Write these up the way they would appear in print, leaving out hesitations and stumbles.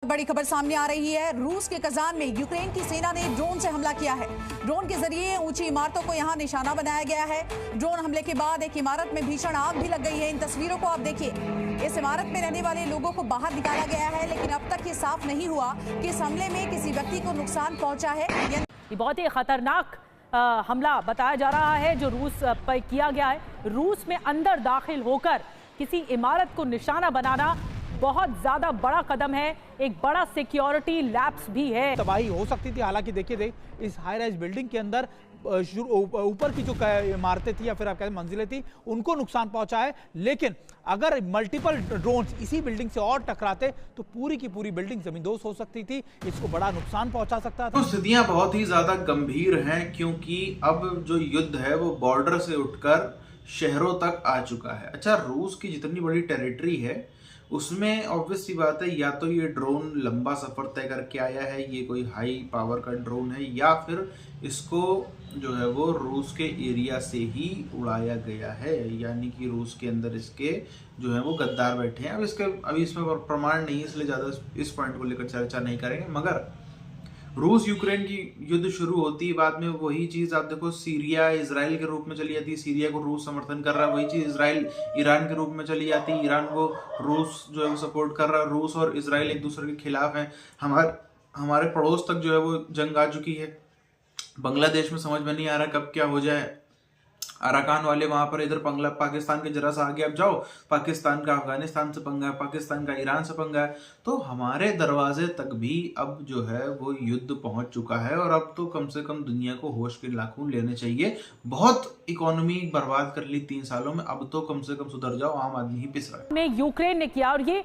बड़ी खबर सामने आ रही है। रूस के कजान में यूक्रेन की सेना ने ड्रोन से हमला किया है। ड्रोन के जरिए ऊंची इमारतों को यहां निशाना बनाया गया है। ड्रोन हमले के बाद एक इमारत में भीषण आग भी लग गई है। इन तस्वीरों को आप देखिए। इस इमारत में रहने वाले लोगों को बाहर निकाला गया है, लेकिन अब तक ये साफ नहीं हुआ कि इस हमले में किसी व्यक्ति को नुकसान पहुंचा है या नहीं। ये बहुत ही खतरनाक हमला बताया जा रहा है जो रूस पर किया गया है। रूस में अंदर दाखिल होकर किसी इमारत को निशाना बनाना बहुत ज्यादा बड़ा कदम है। एक बड़ा सिक्योरिटी लैप्स भी है। तबाही हो सकती थी। हालांकि देखिए इस हाई राइज बिल्डिंग के अंदर ऊपर की जो इमारतें थी या फिर आप कहते हैं मंजिलें थी, उनको नुकसान पहुंचा है। लेकिन अगर मल्टीपल ड्रोन्स इसी बिल्डिंग से और टकराते तो पूरी की पूरी बिल्डिंग जमींदोज हो सकती थी। इसको बड़ा नुकसान पहुंचा सकता था। तो स्थितियां बहुत ही ज्यादा गंभीर हैं, क्योंकि अब जो युद्ध है वो बॉर्डर से उठकर शहरों तक आ चुका है। अच्छा, रूस की जितनी बड़ी टेरिटरी है उसमें ऑब्वियस सी बात है, या तो ये ड्रोन लंबा सफर तय करके आया है, ये कोई हाई पावर का ड्रोन है, या फिर इसको जो है वो रूस के एरिया से ही उड़ाया गया है, यानी कि रूस के अंदर इसके जो है वो गद्दार बैठे हैं। अभी इसमें प्रमाण नहीं है, इसलिए ज़्यादा इस पॉइंट को लेकर चर्चा नहीं करेंगे। मगर रूस यूक्रेन की युद्ध शुरू होती है, बाद में वही चीज़ आप देखो सीरिया इजराइल के रूप में चली जाती है। सीरिया को रूस समर्थन कर रहा है, वही चीज़ इजराइल ईरान के रूप में चली जाती है। ईरान को रूस जो है वो सपोर्ट कर रहा है। रूस और इजराइल एक दूसरे के खिलाफ हैं। हमारे पड़ोस तक जो है वो जंग आ चुकी है। बांग्लादेश में समझ में नहीं आ रहा कब क्या हो जाए। अराकान वाले वहां पर इधर पाकिस्तान के जरा सा आगे अब जाओ, पाकिस्तान का अफगानिस्तान से पंगा है, पाकिस्तान का ईरान से पंगा है। तो हमारे दरवाजे तक भी अब जो है वो युद्ध पहुंच चुका है। और अब तो कम से कम दुनिया को होश के नाखून लेने चाहिए। बहुत इकोनॉमी बर्बाद कर ली 3 सालों में, अब तो कम से कम सुधर जाओ, आम आदमी ही पिस रहा है। में यूक्रेन ने किया, और ये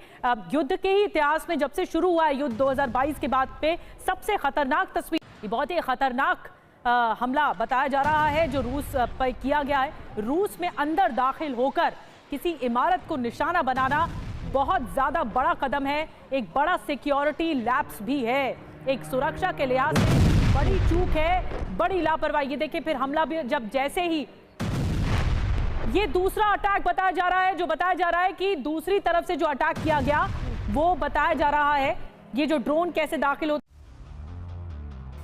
युद्ध के ही इतिहास में जब से शुरू हुआ है युद्ध 2022 के बाद पे सबसे खतरनाक तस्वीर, ये बहुत ही खतरनाक हमला बताया जा रहा है जो रूस पर किया गया है। रूस में अंदर दाखिल होकर किसी इमारत को निशाना बनाना बहुत ज्यादा बड़ा कदम है। एक बड़ा सिक्योरिटी लैप्स भी है। एक सुरक्षा के लिहाज से बड़ी चूक है, बड़ी लापरवाही। ये देखिए फिर हमला भी, जब जैसे ही ये दूसरा अटैक बताया जा रहा है, जो बताया जा रहा है कि दूसरी तरफ से जो अटैक किया गया वो बताया जा रहा है। ये जो ड्रोन कैसे दाखिल होता,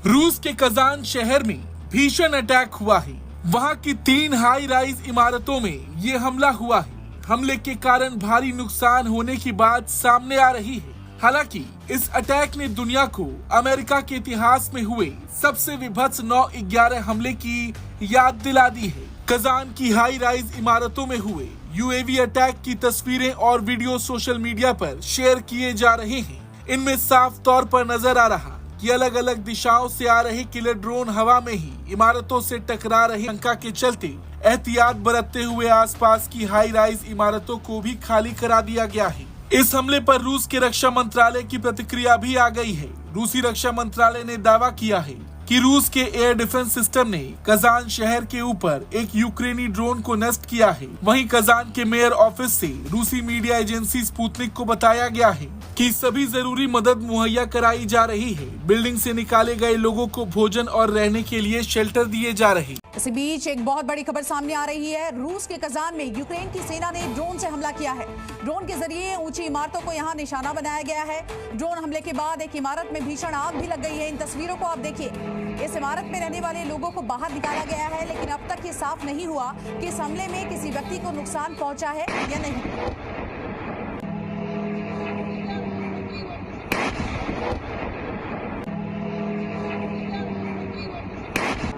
रूस के कजान शहर में भीषण अटैक हुआ है। वहां की 3 हाई राइज इमारतों में ये हमला हुआ है। हमले के कारण भारी नुकसान होने की बात सामने आ रही है। हालांकि इस अटैक ने दुनिया को अमेरिका के इतिहास में हुए सबसे विभत्स 9/11 हमले की याद दिला दी है। कजान की हाई राइज इमारतों में हुए यूएवी अटैक की तस्वीरें और वीडियो सोशल मीडिया पर शेयर किए जा रहे हैं। इनमें साफ तौर पर नजर आ रहा कि अलग अलग दिशाओं से आ रहे किलर ड्रोन हवा में ही इमारतों से टकरा रही शंका के चलते एहतियात बरतते हुए आसपास की हाई राइज इमारतों को भी खाली करा दिया गया है। इस हमले पर रूस के रक्षा मंत्रालय की प्रतिक्रिया भी आ गई है। रूसी रक्षा मंत्रालय ने दावा किया है कि रूस के एयर डिफेंस सिस्टम ने कजान शहर के ऊपर एक यूक्रेनी ड्रोन को नष्ट किया है। वहीं कजान के मेयर ऑफिस से रूसी मीडिया एजेंसी स्पुतनिक को बताया गया है कि सभी जरूरी मदद मुहैया कराई जा रही है। बिल्डिंग से निकाले गए लोगों को भोजन और रहने के लिए शेल्टर दिए जा रहे हैं। इसी बीच एक बहुत बड़ी खबर सामने आ रही है। रूस के कजान में यूक्रेन की सेना ने ड्रोन से हमला किया है। ड्रोन के जरिए ऊंची इमारतों को यहां निशाना बनाया गया है। ड्रोन हमले के बाद एक इमारत में भीषण आग भी लग गई है। इन तस्वीरों को आप देखिए। इस इमारत में रहने वाले लोगों को बाहर निकाला गया है, लेकिन अब तक ये साफ नहीं हुआ कि इस हमले में किसी व्यक्ति को नुकसान पहुंचा है या नहीं।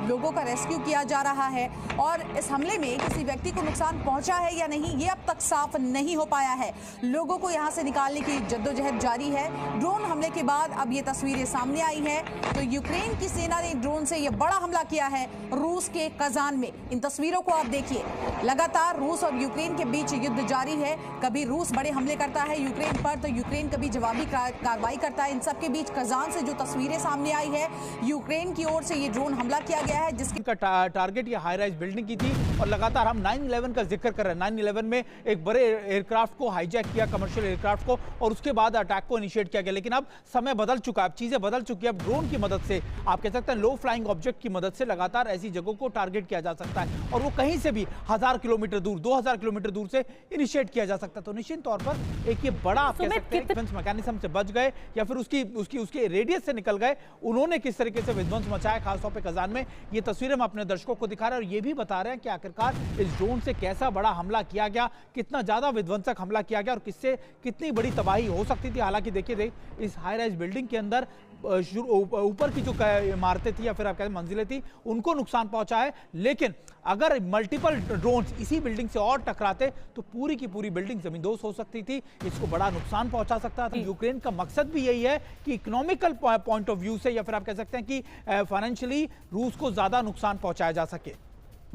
लोगों का रेस्क्यू किया जा रहा है और इस हमले में किसी व्यक्ति को नुकसान पहुंचा है या नहीं ये अब तक साफ नहीं हो पाया है। लोगों को यहां से निकालने की जद्दोजहद जारी है। ड्रोन हमले के बाद अब ये तस्वीरें सामने आई हैं। तो यूक्रेन की सेना ने ड्रोन से ये बड़ा हमला किया है रूस के कजान में। इन तस्वीरों को आप देखिए। लगातार रूस और यूक्रेन के बीच युद्ध जारी है। कभी रूस बड़े हमले करता है यूक्रेन पर, तो यूक्रेन कभी जवाबी कार्रवाई करता है। इन सब के बीच कजान से जो तस्वीरें सामने आई है, यूक्रेन की ओर से ये ड्रोन हमला किया गया है है जिसके का टारगेट ये हाई राइज बिल्डिंग की थी। और लगातार हम 9/11 का जिक्र कर रहे हैं। 9/11 में एक बड़े एयरक्राफ्ट को हाईजैक किया, कमर्शियल एयरक्राफ्ट को, और उसके बाद अटैक को इनिशिएट किया गया। लेकिन अब समय बदल चुका है, अब चीजें बदल चुकी है। अब ड्रोन की मदद से, आप कह सकते हैं लो फ्लाइंग ऑब्जेक्ट की मदद से लगातार ऐसी जगहों को टारगेट किया जा सकता है, और वो कहीं से भी 1000 किलोमीटर दूर, 2000 किलोमीटर दूर से इनिशिएट किया जा सकता है। तो निश्चित तौर पर एक ये बड़ा, आप कह सकते हैं, डिफेंस मैकेनिज्म से बच गए या फिर उसके रेडियस से निकल गए। उन्होंने किस तरीके से विध्वंस मचाया, खासतौर पर कजान में, ये तस्वीरें हम अपने दर्शकों को दिखा रहे हैं और ये भी बता रहे हैं कि आखिरकार इस ड्रोन से कैसा बड़ा हमला किया गया, कितना ज्यादा विध्वंसक हमला किया गया और किससे कितनी बड़ी तबाही हो सकती थी। हालांकि देखिए इस हाई राइज बिल्डिंग के अंदर ऊपर की जो इमारतें थी या फिर आप कहते हैं मंजिलें थी, उनको नुकसान पहुंचा है। लेकिन अगर मल्टीपल ड्रोन्स इसी बिल्डिंग से और टकराते तो पूरी की पूरी बिल्डिंग जमींदोज हो सकती थी, इसको बड़ा नुकसान पहुंचा सकता था। यूक्रेन का मकसद भी यही है कि इकोनॉमिकल पॉइंट ऑफ व्यू से या फिर आप कह सकते हैं कि फाइनेंशियली रूस को ज्यादा नुकसान पहुंचाया जा सके।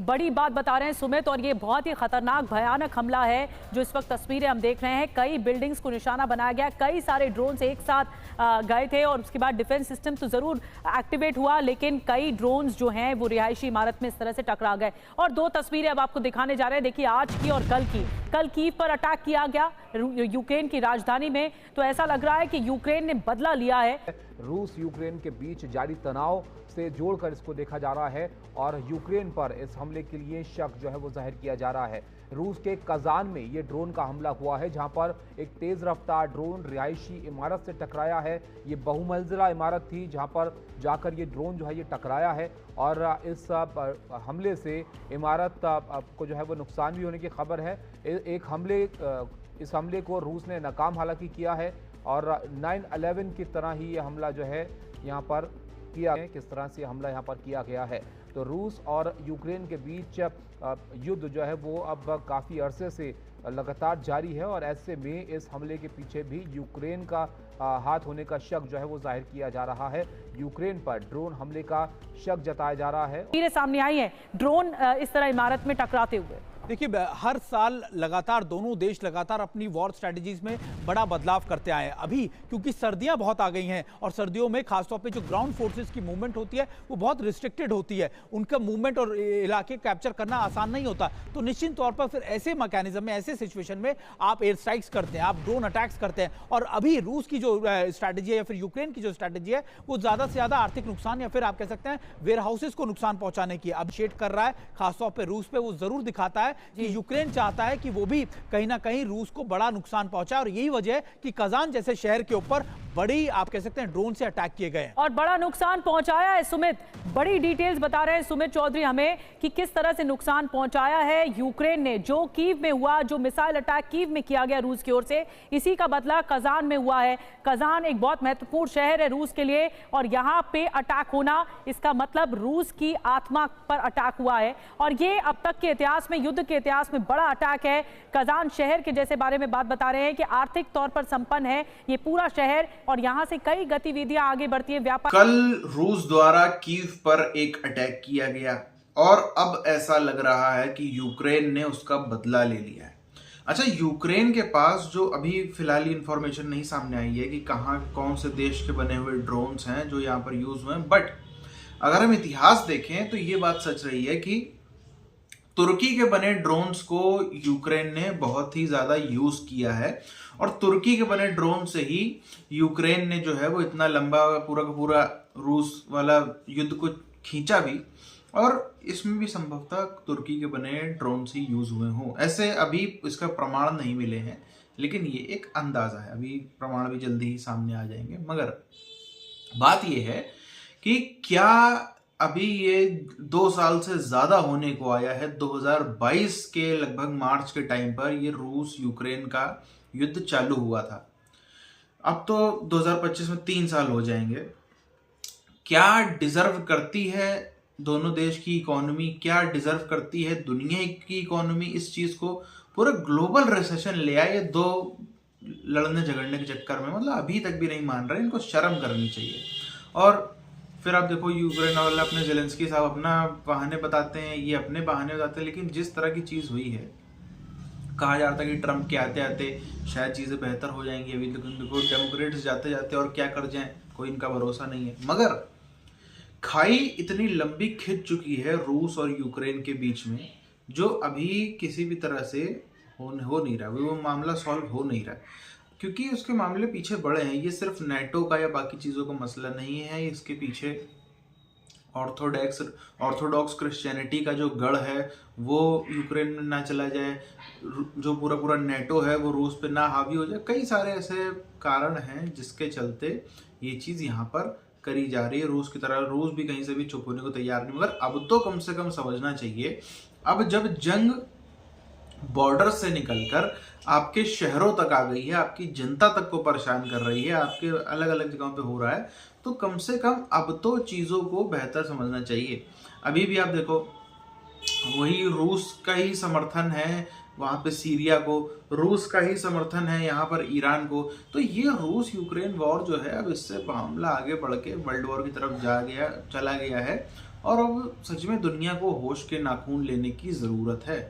बड़ी बात बता रहे हैं सुमित, और ये बहुत ही खतरनाक भयानक हमला है जो इस वक्त तस्वीरें हम देख रहे हैं। कई बिल्डिंग्स को निशाना बनाया गया, कई सारे ड्रोन्स एक साथ गए थे और उसके बाद डिफेंस सिस्टम तो जरूर एक्टिवेट हुआ, लेकिन कई ड्रोन्स जो हैं वो रिहायशी इमारत में इस तरह से टकरा गए। और दो तस्वीरें अब आपको दिखाने जा रहे हैं, देखिए आज की और कल की। कल कीव पर अटैक किया गया यूक्रेन की राजधानी में, तो ऐसा लग रहा है कि यूक्रेन ने बदला लिया है। रूस यूक्रेन के बीच जारी तनाव से जोड़कर इसको देखा जा रहा है और यूक्रेन पर इस हमले के लिए शक जो है वो जाहिर किया जा रहा है। रूस के कजान में ये ड्रोन का हमला हुआ है, जहां पर एक तेज रफ्तार ड्रोन रिहायशी इमारत से टकराया है। ये बहुमंजिला इमारत थी जहां पर जाकर ये ड्रोन जो है ये टकराया है और इस हमले से इमारत को जो है वो नुकसान भी होने की खबर है। इस हमले को रूस ने नाकाम हालांकि किया है और 9/11 की तरह ही ये हमला जो है यहाँ पर किया है। किस तरह से हमला यहाँ पर किया गया है, तो रूस और यूक्रेन के बीच युद्ध जो है वो अब काफ़ी अरसे से लगातार जारी है और ऐसे में इस हमले के पीछे भी यूक्रेन का हाथ होने का शक जो है वो जाहिर किया जा रहा है। यूक्रेन पर ड्रोन हमले का शक जताया जा रहा है। तस्वीरें सामने आई है ड्रोन इस तरह इमारत में टकराते हुए। देखिए हर साल लगातार दोनों देश लगातार अपनी वॉर स्ट्रेटजीज में बड़ा बदलाव करते आए हैं। अभी क्योंकि सर्दियां बहुत आ गई हैं और सर्दियों में खासतौर पे जो ग्राउंड फोर्सेस की मूवमेंट होती है वो बहुत रिस्ट्रिक्टेड होती है, उनका मूवमेंट और इलाके कैप्चर करना आसान नहीं होता। तो निश्चित तौर पर फिर ऐसे मैकेनिज्म में, ऐसे सिचुएशन में आप एयर स्ट्राइक्स करते हैं, आप ड्रोन अटैक्स करते हैं। और अभी रूस की जो स्ट्रैटेजी है या फिर यूक्रेन की जो स्ट्रैटेजी है वो ज्यादा से ज्यादा आर्थिक नुकसान या फिर आप कह सकते हैं वेयर हाउसेस को नुकसान पहुंचाने की अब शेड कर रहा है। खासतौर पर रूस पे वो जरूर दिखाता है कि यूक्रेन चाहता है कि वो भी कहीं ना कहीं रूस को बड़ा नुकसान पहुंचाए और यही वजह है कि कजान जैसे शहर के ऊपर बड़ी आप कह सकते हैं ड्रोन से अटैक किए गए और बड़ा नुकसान पहुंचाया है। सुमित बड़ी डिटेल्स बता रहे हैं सुमित चौधरी हमें कि किस तरह से नुकसान पहुंचाया है यूक्रेन ने। जो कीव में हुआ, जो मिसाइल अटैक कीव में किया गया रूस की ओर से, इसी का बदला कजान में हुआ है। कजान एक बहुत महत्वपूर्ण शहर है रूस के लिए और यहाँ पे अटैक होना इसका मतलब रूस की आत्मा पर अटैक हुआ है और ये अब तक के इतिहास में, युद्ध के इतिहास में बड़ा अटैक है। कजान शहर के जैसे बारे में बात बता रहे हैं कि आर्थिक तौर पर संपन्न है ये पूरा शहर और यहां से कई गतिविधियां आगे बढ़ती है। व्यापार कल रूस द्वारा कीव पर एक अटैक किया गया और अब ऐसा लग रहा है कि यूक्रेन ने उसका बदला ले लिया है। अच्छा, यूक्रेन के पास जो अभी फिलहाल इंफॉर्मेशन नहीं सामने आई है कि कहां कौन से देश के बने हुए ड्रोन्स हैं जो यहां पर यूज हुए हैं, बट अगर हम इतिहास देखें तो ये बात सच रही है कि तुर्की के बने ड्रोन्स को यूक्रेन ने बहुत ही ज्यादा यूज किया है और तुर्की के बने ड्रोन से ही यूक्रेन ने जो है वो इतना लंबा पूरा का पूरा रूस वाला युद्ध को खींचा भी और इसमें भी संभवतः तुर्की के बने ड्रोन से यूज हुए हों। ऐसे अभी इसका प्रमाण नहीं मिले हैं, लेकिन ये एक अंदाजा है, अभी प्रमाण भी जल्दी ही सामने आ जाएंगे। मगर बात यह है कि क्या अभी ये 2 साल से ज्यादा होने को आया है। 2022 के लगभग मार्च के टाइम पर ये रूस यूक्रेन का युद्ध चालू हुआ था। अब तो 2025 में 3 साल हो जाएंगे। क्या डिजर्व करती है दोनों देश की इकोनॉमी, क्या डिजर्व करती है दुनिया की इकोनॉमी इस चीज को? पूरा ग्लोबल रिसेशन ले आए दो लड़ने झगड़ने के चक्कर में। मतलब अभी तक भी नहीं मान रहे, इनको शर्म करनी चाहिए। और फिर आप देखो यूक्रेन वाले अपने ज़ेलेंस्की साहब अपना बहाने बताते हैं, ये अपने बहाने बताते हैं, लेकिन जिस तरह की चीज़ हुई है, कहा जाता है कि ट्रम्प के आते आते शायद चीज़ें बेहतर हो जाएंगी। अभी देखो डेमोक्रेट्स जाते जाते और क्या कर जाएं, कोई इनका भरोसा नहीं है। मगर खाई इतनी लंबी खिंच चुकी है रूस और यूक्रेन के बीच में, जो अभी किसी भी तरह से हो नहीं रहा, वो मामला सॉल्व हो नहीं रहा, क्योंकि उसके मामले पीछे बड़े हैं। ये सिर्फ नेटो का या बाकी चीज़ों का मसला नहीं है, इसके पीछे ऑर्थोडॉक्स क्रिश्चियनिटी का जो गढ़ है वो यूक्रेन में ना चला जाए, जो पूरा नेटो है वो रूस पे ना हावी हो जाए। कई सारे ऐसे कारण हैं जिसके चलते ये चीज़ यहाँ पर करी जा रही है रूस की तरह। रूस भी कहीं से भी चुप होने को तैयार नहीं, मगर अब तो कम से कम समझना चाहिए, अब जब जंग बॉर्डर से निकलकर आपके शहरों तक आ गई है, आपकी जनता तक को परेशान कर रही है, आपके अलग अलग जगहों पे हो रहा है, तो कम से कम अब तो चीज़ों को बेहतर समझना चाहिए। अभी भी आप देखो, वही रूस का ही समर्थन है वहाँ पे सीरिया को, रूस का ही समर्थन है यहाँ पर ईरान को। तो ये रूस यूक्रेन वॉर जो है, अब इससे मामला आगे बढ़ के वर्ल्ड वॉर की तरफ चला गया है, और अब सच में दुनिया को होश के नाखून लेने की ज़रूरत है।